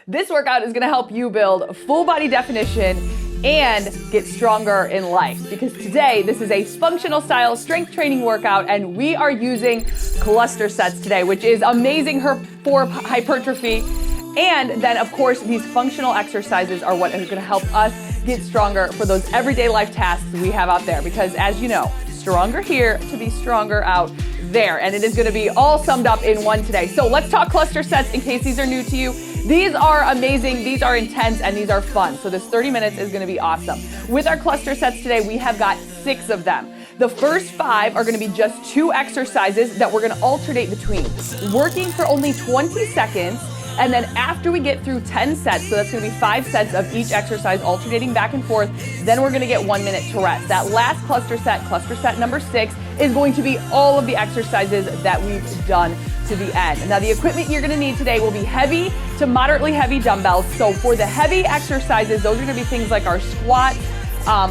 This workout is gonna help you build full body definition and get stronger in life, because today this is a functional style strength training workout and we are using cluster sets today, which is amazing for hypertrophy. And then of course these functional exercises are what is going to help us get stronger for those everyday life tasks we have out there, because as you know, stronger here to be stronger out there, and it is going to be all summed up in one today. So let's talk cluster sets in case these are new to you. These are amazing, these are intense, and these are fun. So this 30 minutes is going to be awesome. With our cluster sets today, we have got 6 of them. The first 5 are going to be just 2 exercises that we're going to alternate between, working for only 20 seconds. And then after we get through 10 sets, so that's going to be 5 sets of each exercise alternating back and forth, then we're going to get 1 minute to rest. That last cluster set number 6, is going to be all of the exercises that we've done to the end. Now the equipment you're going to need today will be heavy to moderately heavy dumbbells. So for the heavy exercises, those are going to be things like our squat.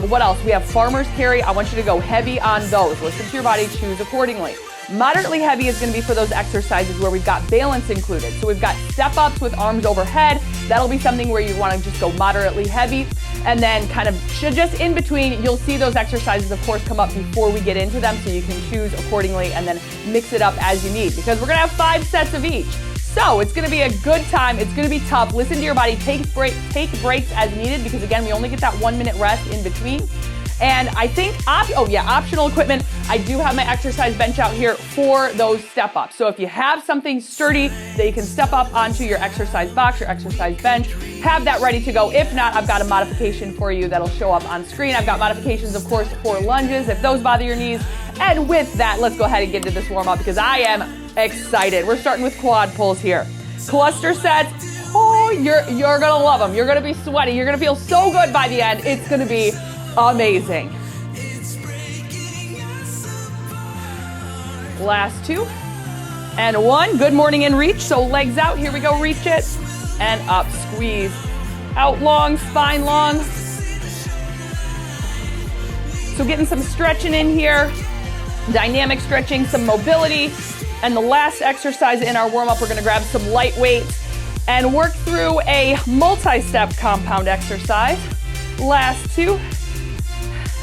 What else? We have farmer's carry. I want you to go heavy on those. Listen to your body, choose accordingly. Moderately heavy is going to be for those exercises where we've got balance included. So we've got step ups with arms overhead. That'll be something where you want to just go moderately heavy. And then kind of just in between, you'll see those exercises, of course, come up before we get into them, so you can choose accordingly and then mix it up as you need, because we're going to have 5 sets of each. So it's going to be a good time. It's going to be tough. Listen to your body. Take breaks as needed, because again, we only get that 1 minute rest in between. And I think, optional equipment, I do have my exercise bench out here for those step ups. So if you have something sturdy that you can step up onto your exercise box, your exercise bench, have that ready to go. If not, I've got a modification for you that'll show up on screen. I've got modifications, of course, for lunges if those bother your knees. And with that, let's go ahead and get into this warm up, because I am excited. We're starting with quad pulls here. Cluster sets. Oh, you're gonna love them. You're gonna be sweaty. You're gonna feel so good by the end. It's gonna be amazing. Last 2 and 1. Good morning and reach. So legs out. Here we go. Reach it and up. Squeeze out long, spine long. So getting some stretching in here, dynamic stretching, some mobility. And the last exercise in our warm up, we're going to grab some light weights and work through a multi-step compound exercise. Last 2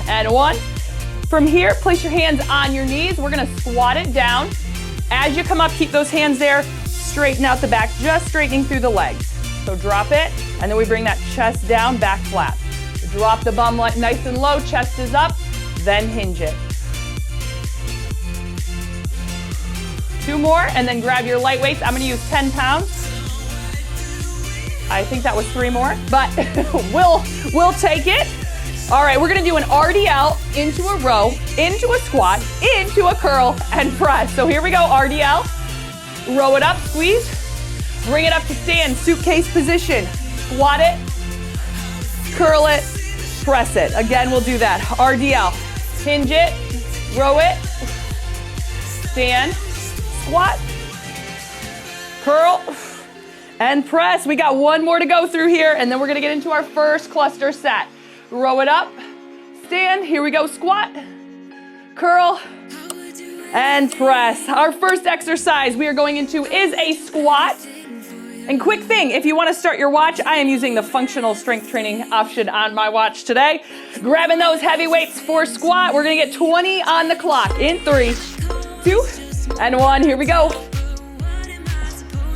and 1. From here, place your hands on your knees. We're gonna squat it down. As you come up, keep those hands there. Straighten out the back, just straightening through the legs. So drop it, and then we bring that chest down, back flat. Drop the bum nice and low, chest is up, then hinge it. 2 more, and then grab your light weights. I'm gonna use 10 pounds. I think that was 3 more, but we'll take it. All right, we're gonna do an RDL into a row, into a squat, into a curl, and press. So here we go, RDL. Row it up, squeeze. Bring it up to stand, suitcase position. Squat it, curl it, press it. Again, we'll do that. RDL, hinge it, row it, stand, squat, curl, and press. We got 1 more to go through here, and then we're gonna get into our first cluster set. Row it up, stand, here we go, squat, curl, and press. Our first exercise we are going into is a squat. And quick thing, if you want to start your watch, I am using the functional strength training option on my watch today. Grabbing those heavy weights for squat. We're gonna get 20 on the clock in 3, 2, and 1, here we go.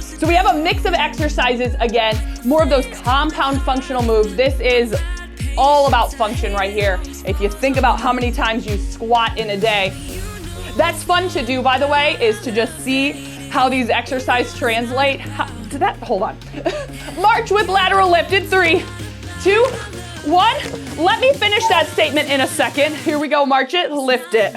So we have a mix of exercises, again, more of those compound functional moves. This is all about function right here. If you think about how many times you squat in a day, that's fun to do, by the way, is to just see how these exercises translate. Hold on. March with lateral lift in 3, 2, 1. Let me finish that statement in a second. Here we go, march it, lift it.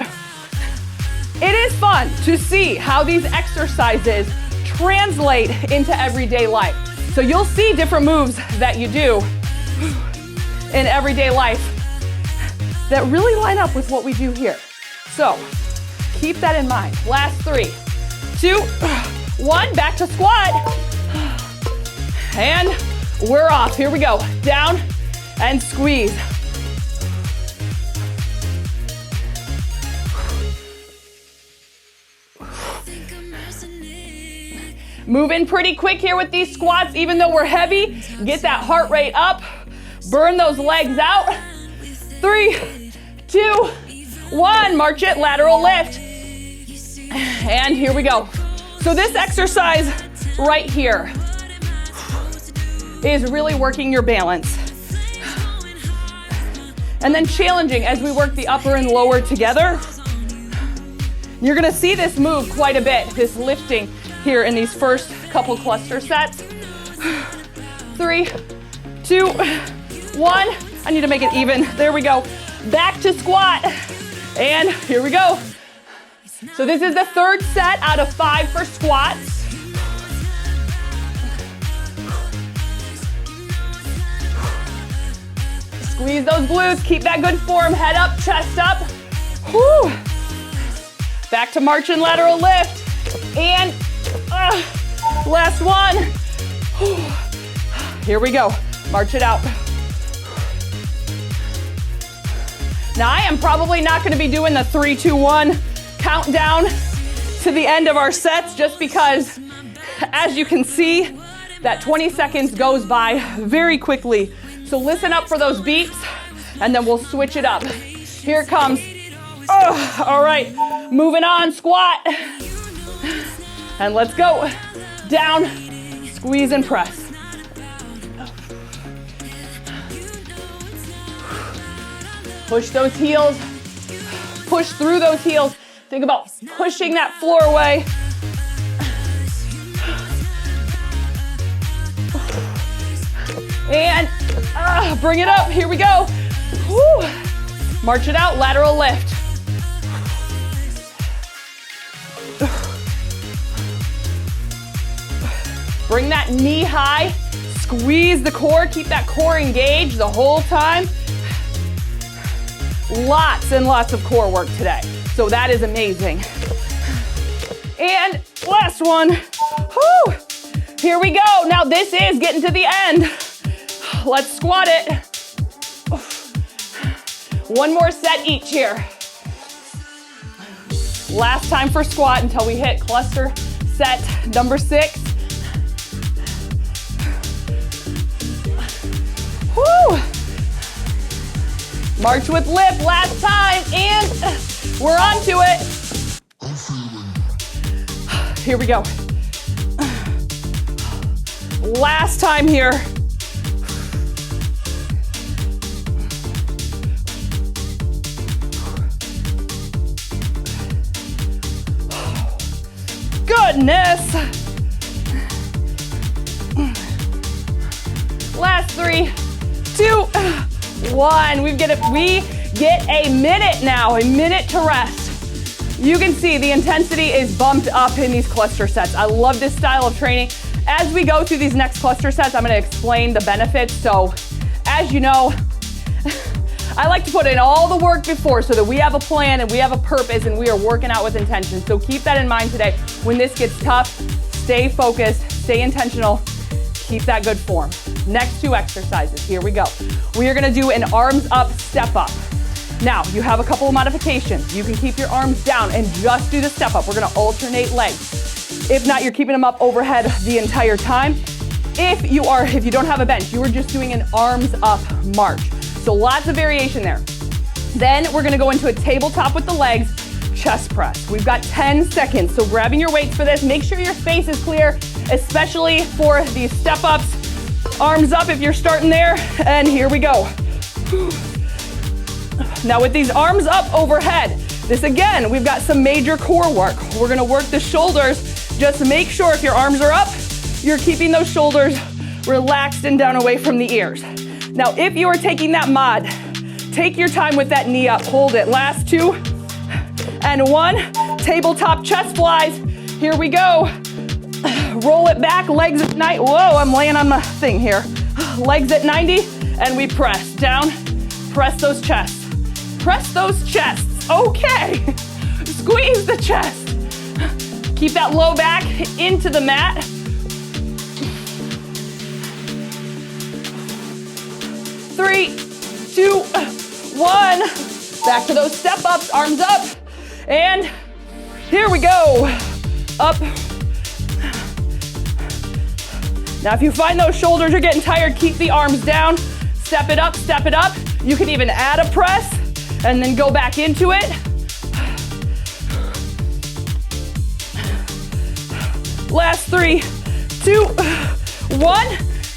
It is fun to see how these exercises translate into everyday life. So you'll see different moves that you do in everyday life that really line up with what we do here. So keep that in mind. Last 3, 2, 1, back to squat. And we're off. Here we go. Down and squeeze. Moving pretty quick here with these squats, even though we're heavy. Get that heart rate up. Burn those legs out. 3, 2, 1. March it, lateral lift. And here we go. So this exercise right here is really working your balance. And then challenging as we work the upper and lower together. You're gonna see this move quite a bit, this lifting here in these first couple cluster sets. 3, 2, 1. I need to make it even. There we go. Back to squat. And here we go. So this is the third set out of 5 for squats. Squeeze those glutes, keep that good form, head up, chest up. Whew. Back to march and lateral lift. And last one. Whew. Here we go, march it out. Now I am probably not gonna be doing the 3, 2, 1 countdown to the end of our sets just because, as you can see, that 20 seconds goes by very quickly. So listen up for those beeps, and then we'll switch it up. Here it comes. All right, moving on, squat. And let's go. Down, squeeze and press. Push those heels. Push through those heels. Think about pushing that floor away. And bring it up, here we go. Woo. March it out, lateral lift. Bring that knee high, squeeze the core, keep that core engaged the whole time. Lots and lots of core work today, so that is amazing. And last one, woo. Here we go. Now this is getting to the end. Let's squat it. One more set each here. Last time for squat until we hit cluster set number 6. Woo! March with lift last time, and we're on to it. Here we go. Last time here. Goodness. Last 3, 2, 1. We get a minute now, a minute to rest. You can see the intensity is bumped up in these cluster sets. I love this style of training. As we go through these next cluster sets, I'm gonna explain the benefits. So as you know, I like to put in all the work before so that we have a plan and we have a purpose and we are working out with intention. So keep that in mind today. When this gets tough, stay focused, stay intentional, keep that good form. Next 2 exercises, here we go. We are gonna do an arms up, step up. Now, you have a couple of modifications. You can keep your arms down and just do the step up. We're gonna alternate legs. If not, you're keeping them up overhead the entire time. If you don't have a bench, you are just doing an arms up march. So lots of variation there. Then we're gonna go into a tabletop with the legs, chest press. We've got 10 seconds, so grabbing your weights for this. Make sure your space is clear, especially for these step ups. Arms up if you're starting there, and here we go. Now with these arms up overhead, this again, we've got some major core work. We're gonna work the shoulders. Just make sure if your arms are up, you're keeping those shoulders relaxed and down away from the ears. Now, if you are taking that mod, take your time with that knee up. Hold it. Last 2 and 1. Tabletop chest flies. Here we go. Roll it back, legs at 90. Whoa, I'm laying on my thing here. Legs at 90, and we press down. Press those chests. Press those chests. Okay. Squeeze the chest. Keep that low back into the mat. Three, 2, 1. Back to those step ups, arms up. And here we go. Up Now, if you find those shoulders are getting tired, keep the arms down. Step it up, step it up. You can even add a press and then go back into it. Last 3, 2, 1.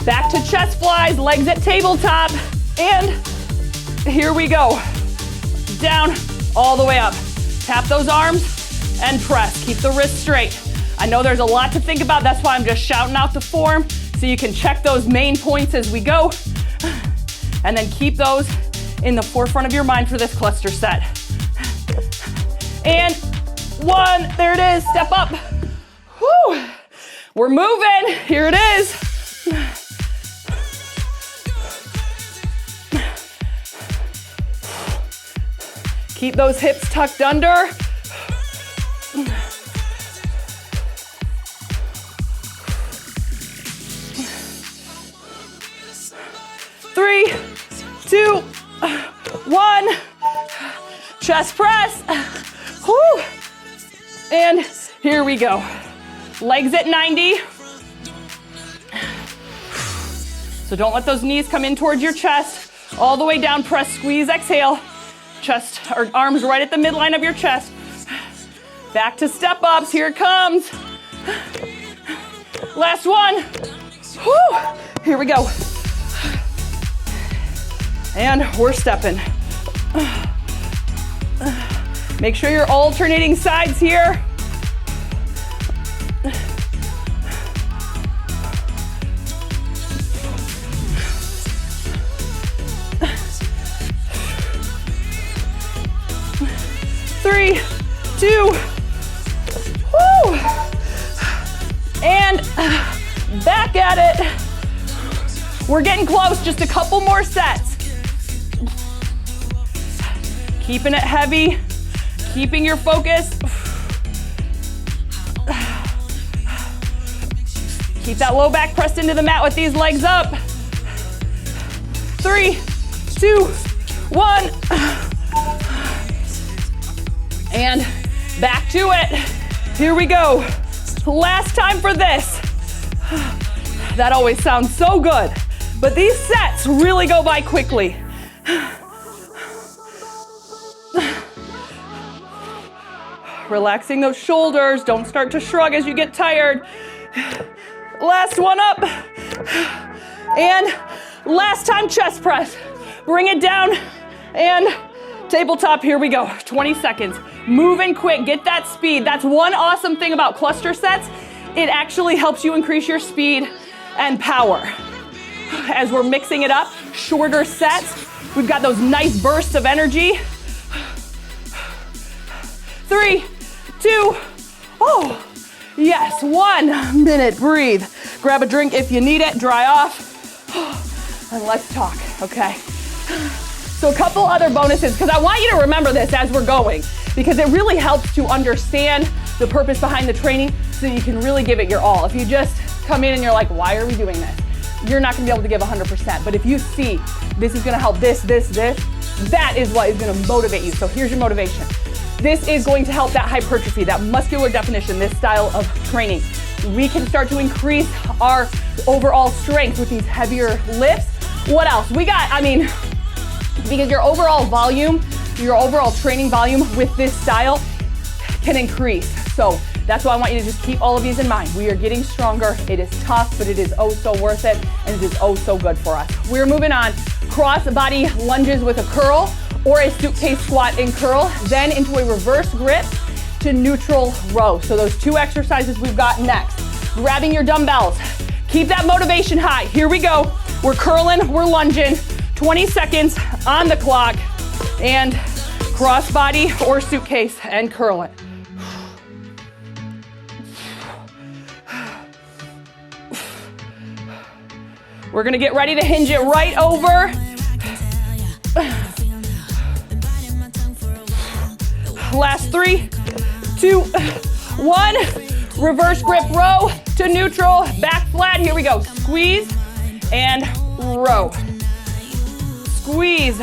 Back to chest flies, legs at tabletop. And here we go. Down, all the way up. Tap those arms and press. Keep the wrists straight. I know there's a lot to think about. That's why I'm just shouting out the form so you can check those main points as we go. And then keep those in the forefront of your mind for this cluster set. And 1, there it is, step up. Whew. We're moving, here it is. Keep those hips tucked under. 3, 2, 1. Chest press. Whew. And here we go. Legs at 90. So don't let those knees come in towards your chest. All the way down, press, squeeze, exhale. Chest or arms right at the midline of your chest. Back to step ups, here it comes. Last one. Whew. Here we go. And we're stepping. Make sure you're alternating sides here. Three, 2, woo! And back at it. We're getting close, just a couple more sets. Keeping it heavy, keeping your focus. Keep that low back pressed into the mat with these legs up. 3, 2, 1. And back to it. Here we go. Last time for this. That always sounds so good, but these sets really go by quickly. Relaxing those shoulders. Don't start to shrug as you get tired. Last one up. And last time chest press. Bring it down and tabletop, here we go. 20 seconds. Moving quick, get that speed. That's one awesome thing about cluster sets. It actually helps you increase your speed and power. As we're mixing it up, shorter sets. We've got those nice bursts of energy. 3, 2, oh, yes, 1 minute, breathe. Grab a drink if you need it, dry off, and let's talk, okay? So a couple other bonuses, because I want you to remember this as we're going, because it really helps to understand the purpose behind the training so you can really give it your all. If you just come in and you're like, why are we doing this? You're not gonna be able to give 100%. But if you see this is gonna help this, that is what is gonna motivate you. So here's your motivation. This is going to help that hypertrophy, that muscular definition, this style of training. We can start to increase our overall strength with these heavier lifts. What else? We got, because your overall volume, your overall training volume with this style can increase. So that's why I want you to just keep all of these in mind. We are getting stronger. It is tough, but it is oh so worth it, and it is oh so good for us. We're moving on. Cross-body lunges with a curl or a suitcase squat and curl, then into a reverse grip to neutral row. So those 2 exercises we've got next. Grabbing your dumbbells. Keep that motivation high. Here we go. We're curling, we're lunging. 20 seconds on the clock, and cross-body or suitcase and curl it. We're gonna get ready to hinge it right over. Last 3, 2, 1. Reverse grip row to neutral, back flat. Here we go. Squeeze and row. Squeeze.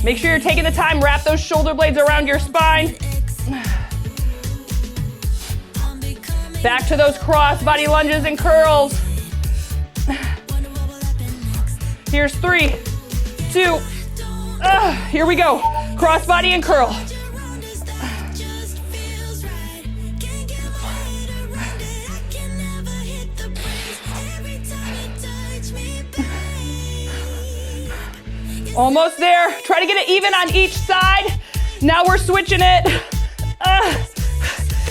Make sure you're taking the time. Wrap those shoulder blades around your spine. Back to those crossbody lunges and curls. Here's 3, 2, here we go. Crossbody and curl. Almost there. Try to get it even on each side. Now we're switching it.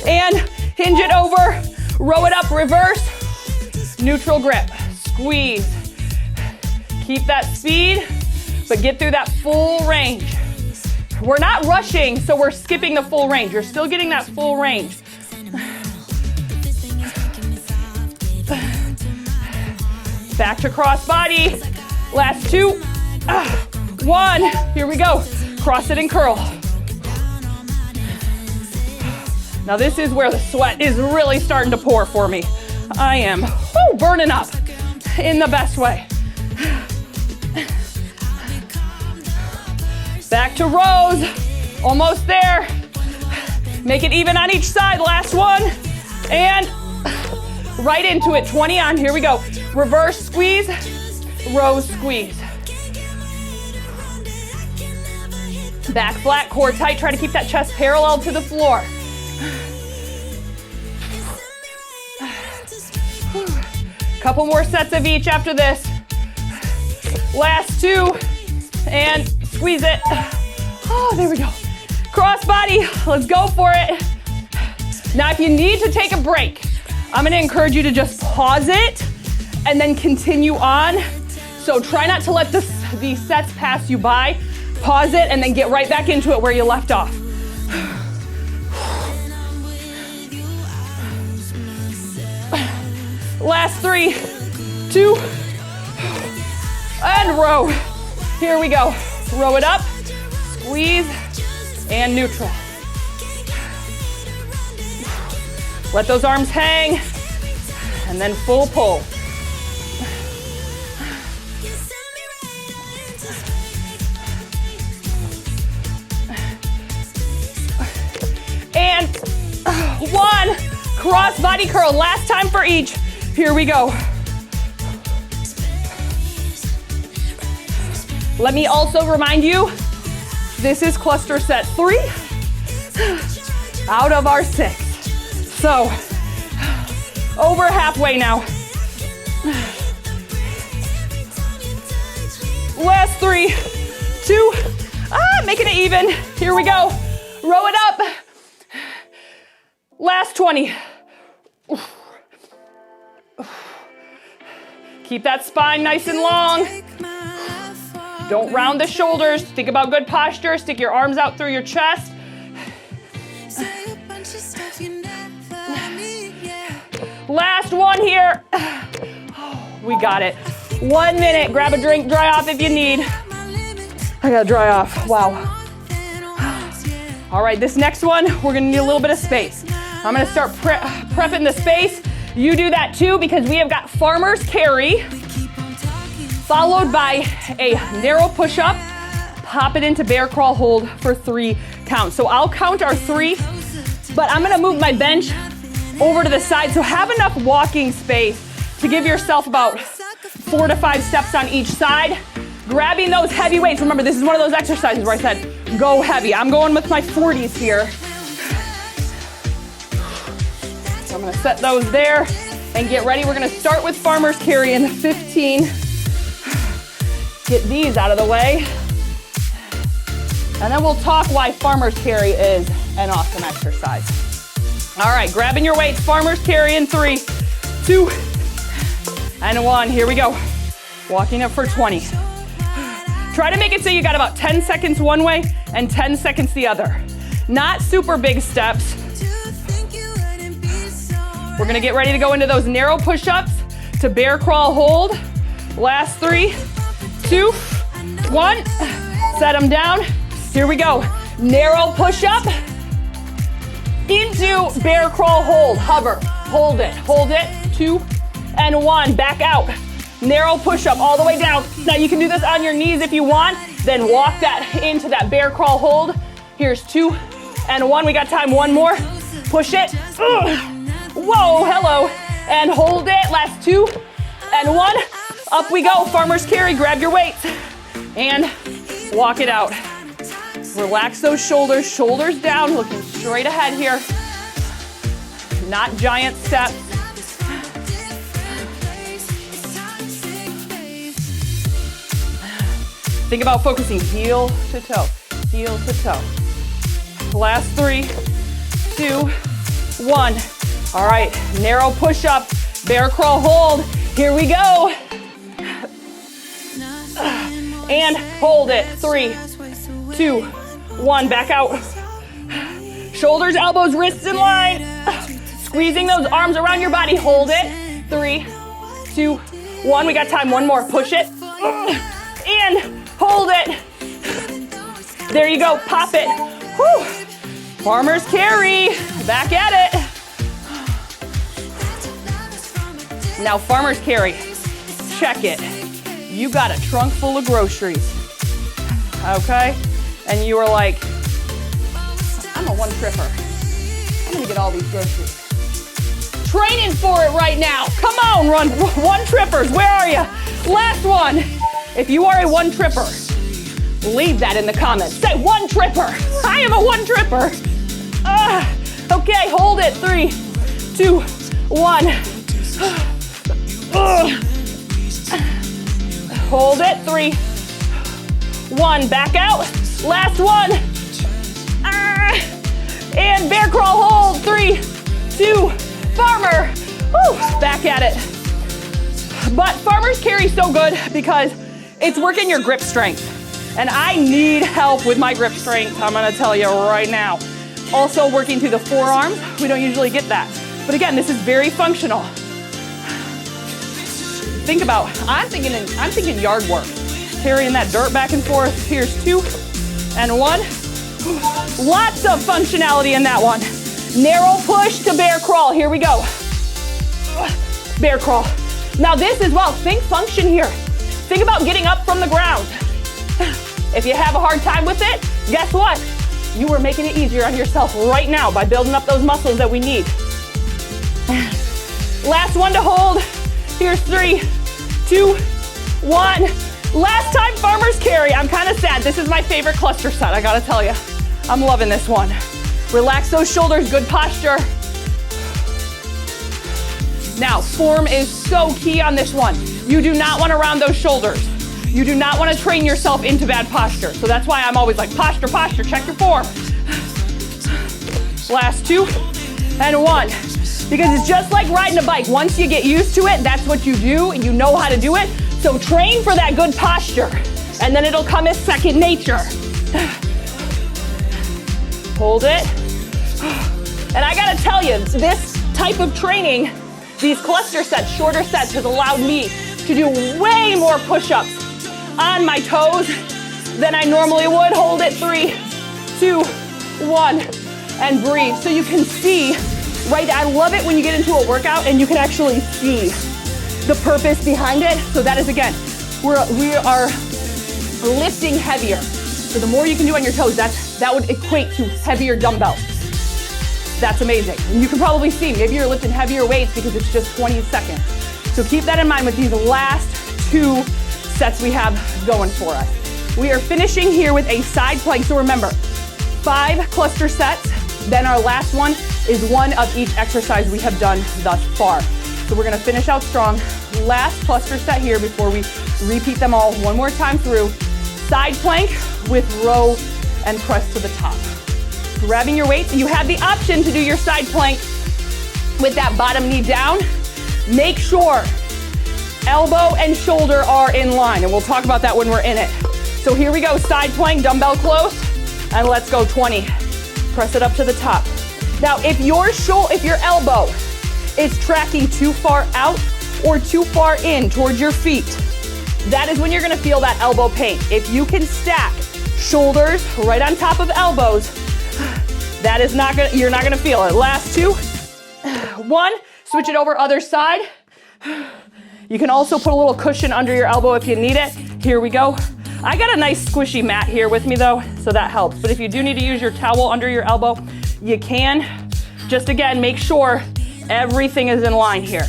And hinge it over. Row it up, reverse. Neutral grip. Squeeze. Keep that speed, but get through that full range. We're not rushing, so we're skipping the full range. You're still getting that full range. Back to crossbody. Last 2. 1. Here we go. Cross it and curl. Now this is where the sweat is really starting to pour for me. I am burning up in the best way. Back to rows. Almost there. Make it even on each side. Last one. And right into it. 20 on. Here we go. Reverse squeeze. Rows squeeze. Back flat, core tight. Try to keep that chest parallel to the floor. Couple more sets of each after this. Last 2. And squeeze it. Oh, there we go. Crossbody. Let's go for it. Now, if you need to take a break, I'm going to encourage you to just pause it and then continue on. So try not to let these sets pass you by. Pause it and then get right back into it where you left off. Last 3, 2, and row. Here we go. Row it up, squeeze, and neutral. Let those arms hang, and then full pull. And 1, cross body curl. Last time for each. Here we go. Let me also remind you, this is cluster set 3 out of our 6. So, over halfway now. Last 3, 2, making it even. Here we go. Row it up. Last 20. Keep that spine nice and long. Don't round the shoulders. Think about good posture. Stick your arms out through your chest. Last one here. We got it. 1 minute. Grab a drink, dry off if you need. I gotta dry off. Wow. All right, this next one, we're gonna need a little bit of space. I'm gonna start prepping the space. You do that too, because we have got farmer's carry, followed by a narrow push-up. Pop it into bear crawl hold for 3 counts. So I'll count our 3, but I'm gonna move my bench over to the side. So have enough walking space to give yourself about 4 to 5 steps on each side. Grabbing those heavy weights. Remember, this is one of those exercises where I said, go heavy. I'm going with my 40s here. So I'm gonna set those there and get ready. We're gonna start with farmer's carry in 15. Get these out of the way. And then we'll talk why farmer's carry is an awesome exercise. All right, grabbing your weights, farmer's carry in 3, 2, and 1. Here we go. Walking up for 20. Try to make it so you got about 10 seconds one way and 10 seconds the other. Not super big steps. We're gonna get ready to go into those narrow push-ups to bear crawl hold. Last 3, 2, 1. Set them down. Here we go. Narrow push-up into bear crawl hold. Hover. Hold it. 2 and 1. Back out. Narrow push-up all the way down. Now you can do this on your knees if you want. Then walk that into that bear crawl hold. Here's 2 and 1. We got time. 1 more. Push it. 1, Whoa, hello. And hold it, last 2 and 1. Up we go, farmer's carry, grab your weights. And walk it out. Relax those shoulders, shoulders down, looking straight ahead here. Not giant steps. Think about focusing heel to toe, heel to toe. Last 3, 2, 1. All right, narrow push up, bear crawl hold. Here we go. And hold it. 3, 2, 1. Back out. Shoulders, elbows, wrists in line. Squeezing those arms around your body. Hold it. 3, 2, 1. We got time. One more. Push it. And hold it. There you go. Pop it. Whew. Farmer's carry. Back at it. Now farmer's carry. Check it. You got a trunk full of groceries. Okay? And you were like, I'm a one tripper. I'm gonna get all these groceries. Training for it right now. Come on, run. One trippers, where are you? Last one. If you are a one tripper, leave that in the comments. Say one tripper. I am a one tripper. Okay, hold it. 3, 2, 1. Hold it. 3, 1. Back out. Last one. And bear crawl hold. 3, 2, farmer. Woo, back at it. But farmer's carry is so good because it's working your grip strength. And I need help with my grip strength, I'm gonna tell you right now. Also working through the forearms, we don't usually get that. But again, this is very functional. Think about, I'm thinking yard work. Carrying that dirt back and forth. Here's 2 and 1. Lots of functionality in that one. Narrow push to bear crawl. Here we go. Bear crawl. Now this as well, think function here. Think about getting up from the ground. If you have a hard time with it, guess what? You are making it easier on yourself right now by building up those muscles that we need. Last one to hold. Here's 3, 2, 1. Last time farmer's carry. I'm kind of sad. This is my favorite cluster set, I gotta tell you. I'm loving this one. Relax those shoulders, good posture. Now, form is so key on this one. You do not want to round those shoulders. You do not want to train yourself into bad posture. So that's why I'm always like, posture, posture, check your form. Last 2 and 1. Because it's just like riding a bike. Once you get used to it, that's what you do, and you know how to do it. So train for that good posture, and then it'll come as second nature. Hold it. And I gotta tell you, this type of training, these cluster sets, shorter sets, has allowed me to do way more push-ups on my toes than I normally would. Hold it. 3, 2, 1, and breathe. So you can see, right? I love it when you get into a workout and you can actually see the purpose behind it. So that is, again, we are lifting heavier. So the more you can do on your toes, that would equate to heavier dumbbells. That's amazing. And you can probably see, maybe you're lifting heavier weights because it's just 20 seconds. So keep that in mind with these last 2 sets we have going for us. We are finishing here with a side plank. So remember, 5 cluster sets. Then our last one is 1 of each exercise we have done thus far. So we're gonna finish out strong. Last cluster set here before we repeat them all one more time through. Side plank with row and press to the top. Grabbing your weights, you have the option to do your side plank with that bottom knee down. Make sure elbow and shoulder are in line, and we'll talk about that when we're in it. So here we go, side plank, dumbbell close, and let's go 20. Press it up to the top. Now, if your elbow is tracking too far out or too far in towards your feet, that is when you're gonna feel that elbow pain. If you can stack shoulders right on top of elbows, that is you're not gonna feel it. Last 2, 1, switch it over other side. You can also put a little cushion under your elbow if you need it. Here we go. I got a nice squishy mat here with me though, so that helps. But if you do need to use your towel under your elbow, you can. Just again, make sure Everything is in line here.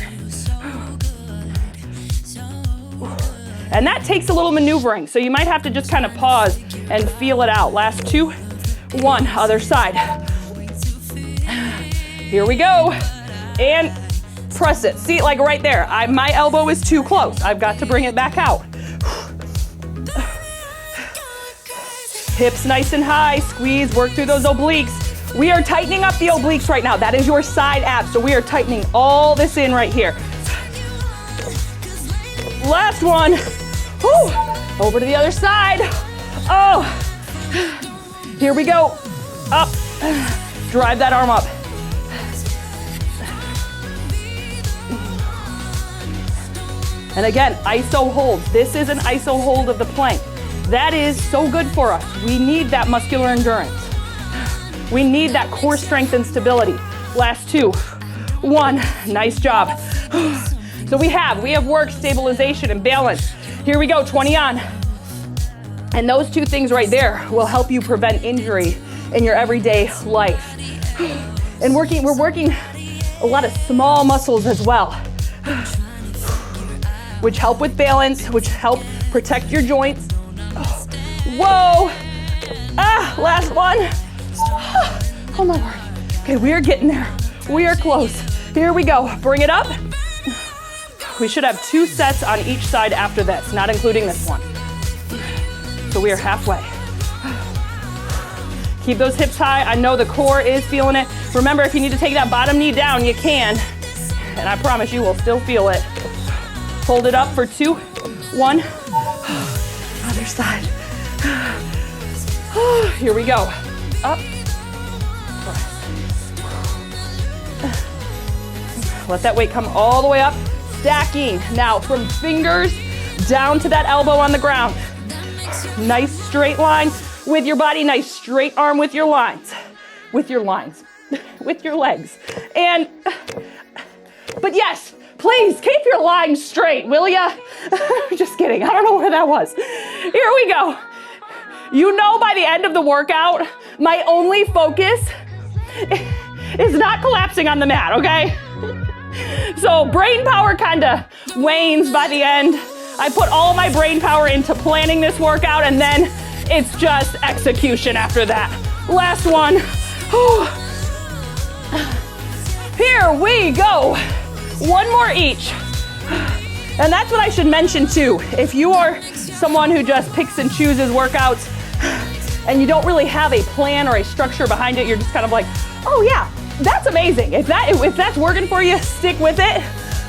And that takes a little maneuvering, so you might have to just kind of pause and feel it out. Last 2, 1, other side. Here we go. And press it. See, like right there, my elbow is too close. I've got to bring it back out. Hips nice and high, squeeze, work through those obliques. We are tightening up the obliques right now. That is your side abs, so we are tightening all this in right here. Last one. Whew. Over to the other side. Oh, here we go. Up, drive that arm up. And again, iso hold. This is an iso hold of the plank. That is so good for us. We need that muscular endurance. We need that core strength and stability. Last 2, 1, nice job. So we have work, stabilization, and balance. Here we go, 20 on. And those 2 things right there will help you prevent injury in your everyday life. And we're working a lot of small muscles as well, which help with balance, which help protect your joints. Whoa! Last one. Oh my word. Okay, we are getting there. We are close. Here we go. Bring it up. We should have 2 sets on each side after this, not including this one. So we are halfway. Keep those hips high. I know the core is feeling it. Remember, if you need to take that bottom knee down, you can. And I promise you will still feel it. Hold it up for 2, 1. Other side. Here we go. Up. Let that weight come all the way up. Stacking. Now from fingers down to that elbow on the ground. Nice straight line with your body. Nice straight arm with your lines. With your lines. With your legs. And, but yes, please keep your lines straight, will ya? Just kidding. I don't know where that was. Here we go. You know, by the end of the workout, my only focus is not collapsing on the mat, okay? So brain power kind of wanes by the end. I put all my brain power into planning this workout, and then it's just execution after that. Last one. Here we go. 1 more each. And that's what I should mention too. If you are someone who just picks and chooses workouts and you don't really have a plan or a structure behind it, you're just kind of like, oh yeah, that's amazing. If that's working for you, stick with it.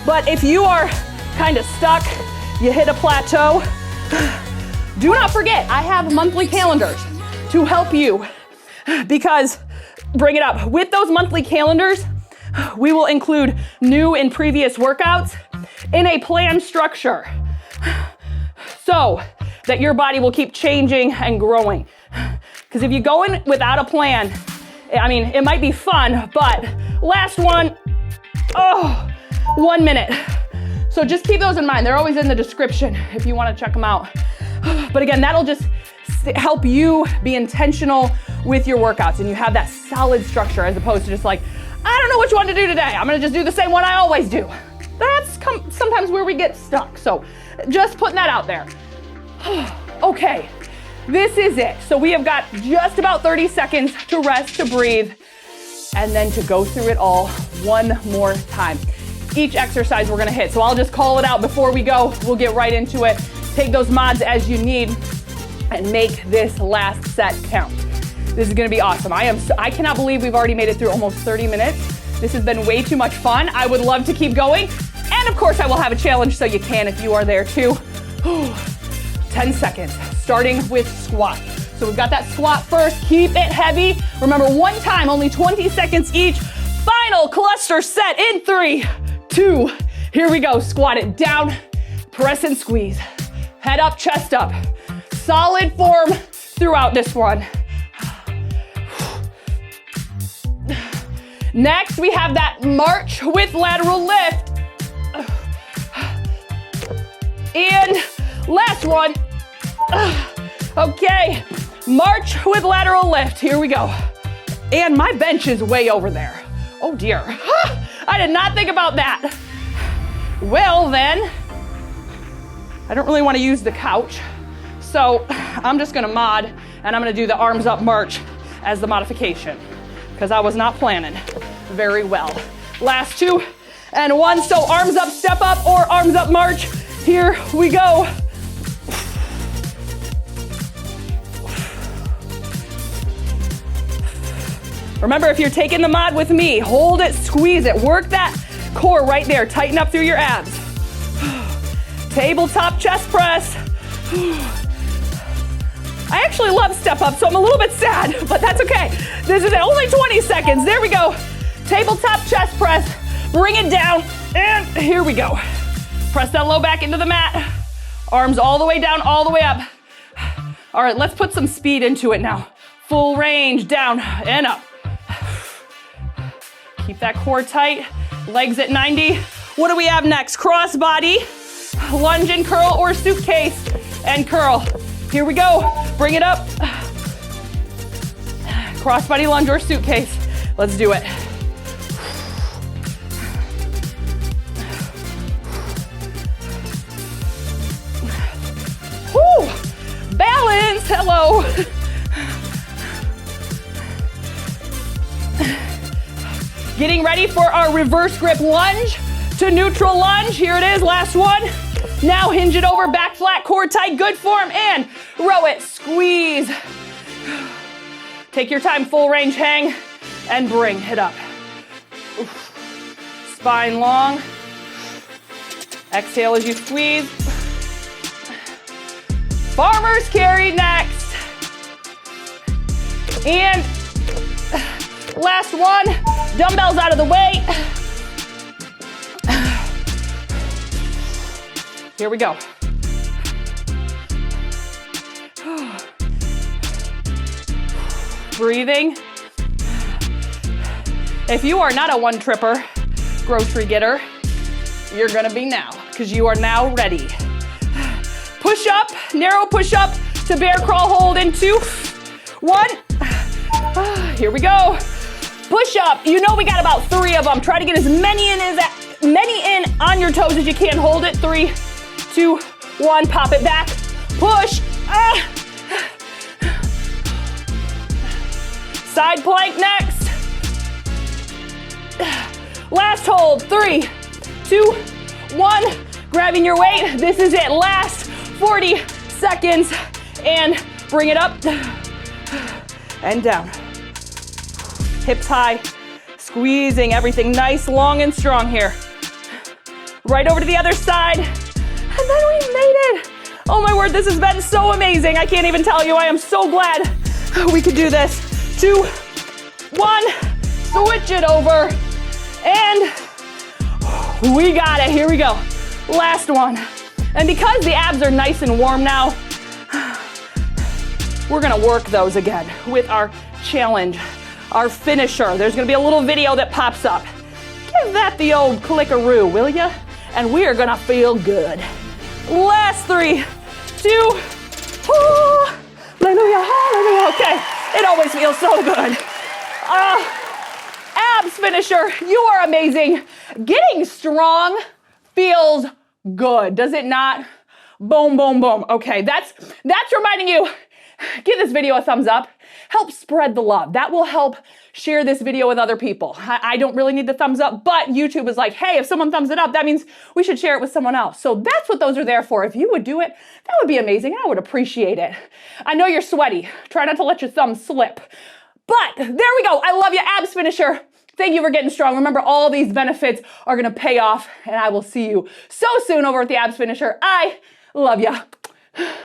But if you are kind of stuck, you hit a plateau, do not forget, I have monthly calendars to help you, because bring it up. With those monthly calendars, we will include new and previous workouts in a planned structure so that your body will keep changing and growing. Because if you go in without a plan, I mean, it might be fun, but last one, 1 minute. So just keep those in mind. They're always in the description if you want to check them out. But again, that'll just help you be intentional with your workouts and you have that solid structure as opposed to just like, I don't know which one to do today. I'm gonna just do the same one I always do. That's sometimes where we get stuck. So just putting that out there. Okay, this is it. So we have got just about 30 seconds to rest, to breathe, and then to go through it all one more time. Each exercise we're gonna hit. So I'll just call it out before we go. We'll get right into it. Take those mods as you need and make this last set count. This is gonna be awesome. I cannot believe we've already made it through almost 30 minutes. This has been way too much fun. I would love to keep going. And of course I will have a challenge so you can if you are there too. 10 seconds, starting with squat. So we've got that squat first, keep it heavy. Remember, one time, only 20 seconds each. Final cluster set in 3, 2, here we go. Squat it down, press and squeeze. Head up, chest up. Solid form throughout this one. Next, we have that march with lateral lift. And last one. Okay, march with lateral lift. Here we go. And my bench is way over there. Oh dear. I did not think about that. Well then, I don't really want to use the couch, so I'm just gonna mod, and I'm gonna do the arms up march as the modification, because I was not planning very well. Last 2 and 1, so arms up, step up, or arms up march. Here we go. Remember, if you're taking the mod with me, hold it, squeeze it, work that core right there, tighten up through your abs. Tabletop chest press. I actually love step up, so I'm a little bit sad, but that's okay. This is only 20 seconds. There we go. Tabletop chest press. Bring it down, and here we go. Press that low back into the mat. Arms all the way down, all the way up. All right, let's put some speed into it now. Full range, down and up. Keep that core tight. Legs at 90. What do we have next? Crossbody, lunge and curl, or suitcase and curl. Here we go. Bring it up. Crossbody, lunge, or suitcase. Let's do it. Woo! Balance. Hello. Getting ready for our reverse grip lunge to neutral lunge. Here it is, last one. Now hinge it over, back flat, core tight, good form, and row it, squeeze. Take your time, full range, hang, and bring it up. Spine long. Exhale as you squeeze. Farmer's carry next. And last one, dumbbells out of the way. Here we go. Breathing. If you are not a one-tripper grocery getter, you're gonna be now, because you are now ready. Push up, narrow push up to bear crawl hold in 2, 1. Here we go. Push up. You know we got about 3 of them. Try to get as many in on your toes as you can. Hold it. 3, 2, 1. Pop it back. Push. Side plank next. Last hold. 3, 2, 1. Grabbing your weight. This is it. Last 40 seconds. And bring it up and down. Hips high. Squeezing everything nice, long, and strong here. Right over to the other side. And then we made it. Oh my word, this has been so amazing. I can't even tell you. I am so glad we could do this. 2, 1, switch it over. And we got it. Here we go. Last one. And because the abs are nice and warm now, we're gonna work those again with our challenge, our finisher. There's gonna be a little video that pops up. Give that the old clickaroo, will ya? And we are gonna feel good. Last 3, 2, hallelujah, hallelujah. Okay, it always feels so good. Abs finisher, you are amazing. Getting strong feels good, does it not? Boom, boom, boom. Okay, that's reminding you, give this video a thumbs up. Help spread the love. That will help share this video with other people. I don't really need the thumbs up, but YouTube is like, hey, if someone thumbs it up, that means we should share it with someone else. So that's what those are there for. If you would do it, that would be amazing. I would appreciate it. I know you're sweaty. Try not to let your thumb slip. But there we go. I love you, abs finisher. Thank you for getting strong. Remember, all these benefits are going to pay off, and I will see you so soon over at the abs finisher. I love you.